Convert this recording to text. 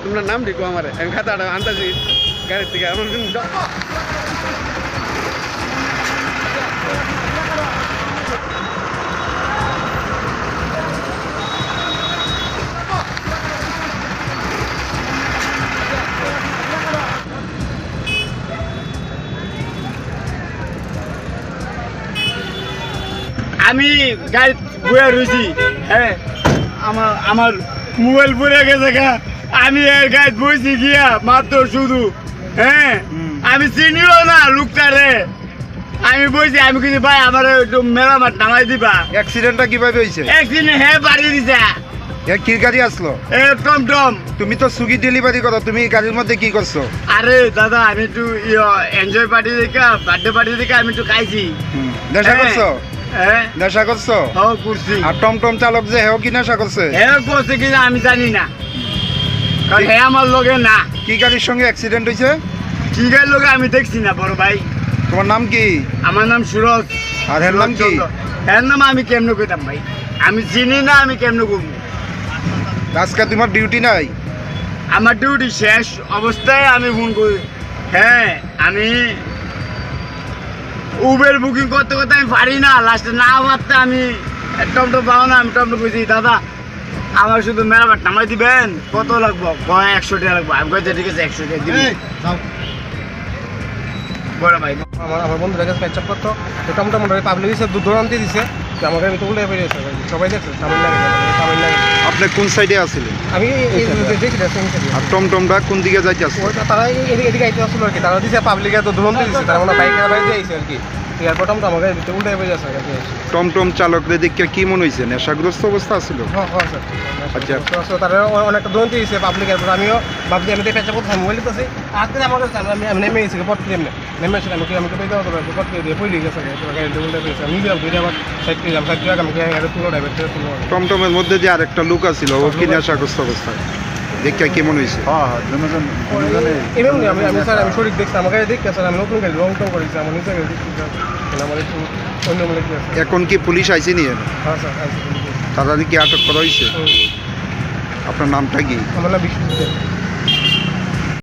তোমার নাম লিখো আমার আমি খাতাটা আনতাছি গাড়ির থেকে আমার আমি গাড়ি বয়ে রয়েছি, হ্যাঁ আমার মোবাইল পড়ে গেছে গা। আমি গাড়ি বইছি গিয়া মাত্র শুধু, হ্যাঁ আমি চিনিও না লোকটারে। আমি বইছি, আমি কিছু ভাই আমার একটু মেরামত নামাই দিবা। অ্যাক্সিডেন্টটা কিভাবে হয়েছে? একদিন হ্যাঁ বাড়ি দিছে। কি গাড়ি আসলো? টমটম। তুমি তো সুইগি ডেলিভারি করো, তুমি গাড়ির মধ্যে কি করছো? আরে দাদা আমি একটু এনজয় পার্টি দেখা, বার্থডে পার্টি দেখা আমি একটু খাইছি। নেশা করছো? হ্যাঁ নেশা করছো? হ্যাঁ করছি। আর টমটম চালক যে হেও কি নেশা করছে? হ্যাঁ করছে কিনা আমি জানি না, কারণ হ্যাঁ আমার লগে না। কি গাড়ির সঙ্গে অ্যাক্সিডেন্ট হয়েছে? কি গাড়ির লগে আমি দেখছি না বড় ভাই। তোমার নাম কি? আমার নাম সুরজ। আর এর নাম কি? এর নাম আমি কেমনে কইতাম ভাই, আমি চিনি না, আমি কেমনে করবো? আজকে তোমার ডিউটি নাই? আমার ডিউটি শেষ অবস্থায় আমি ফোন করি। হ্যাঁ আমি উবের বুকিং করতে করতে আমি পারি না, লাস্টে না পারতে আমি টমটম পাবো না। আমি টমটম কইছি দাদা আমার শুধু মেরামত নামাই দিবেন, কত লাগবো? 100 টাকা লাগবো। আমি কইছি ঠিক আছে 100 টাকা দিবেন বড় ভাই। আমার বন্ধুরা কাছে পেচ্ছাপ করতো, তো টমটম পাবলিক দিচ্ছে, দৌড়ান্তি দিচ্ছে, আমাকে আমি তো উল্টে পেরেছি, সবাই দেখছে তামিল লাগে। আপনি কোন সাইডে আছিলেন? আমি দেখি আর টমটমটা কোন দিকে যাইতে আসলো? তারা এদিকে আইতে আসলো আর কি, তারা দিচ্ছে পাবলিকে তো দৌড়ান্তি দিচ্ছে, তারা মানে বাইকের বাইরে আইছে আর কি। এরপর টমটম আমাকে উল্টে পেয়ে যাচ্ছে আর কি। টমটম চালকদের দিকে কি মনে হয়েছে? নেশাগ্রস্ত অবস্থা ছিল? হ্যাঁ আচ্ছা। স্যার তারা অনেকটা দৌড়ান্তি দিচ্ছে পাবলিক। এরপর আমিও ভাবছি আমি তো পেঁচা করতে মোবাইল দিতেছি, আজকে আমার কাছে আমি নেমে গেছি পট দিয়ে নেমে এসে আমি তো পেয়ে যাবো পট দিয়ে পড়ে গেছে গাড়িতে উল্টে পেয়েছে। আমি দুইটা আবার সাইড করে যাম, সাইড করে আমি তুলো ড্রাইভার তুলো। টমটমের মধ্যে যে আরেকটা লোক আছিল, ও কি নেশাগ্রস্ত অবস্থায়? দেখে কেমন হয়েছে? এমনি আমি স্যার আমি শরীর দেখছি, আমাকে দেখতে স্যার আমি নতুন গাড়ি রং টং করেছি, আমার নিজে আমার একটু অন্য মনে কি আছে। এখন কি পুলিশ আইসি নিয়ে? হ্যাঁ স্যার তারা কি আটক করা হয়েছে? আপনার নামটা কি? আমার নাম বিশ্বজিৎ।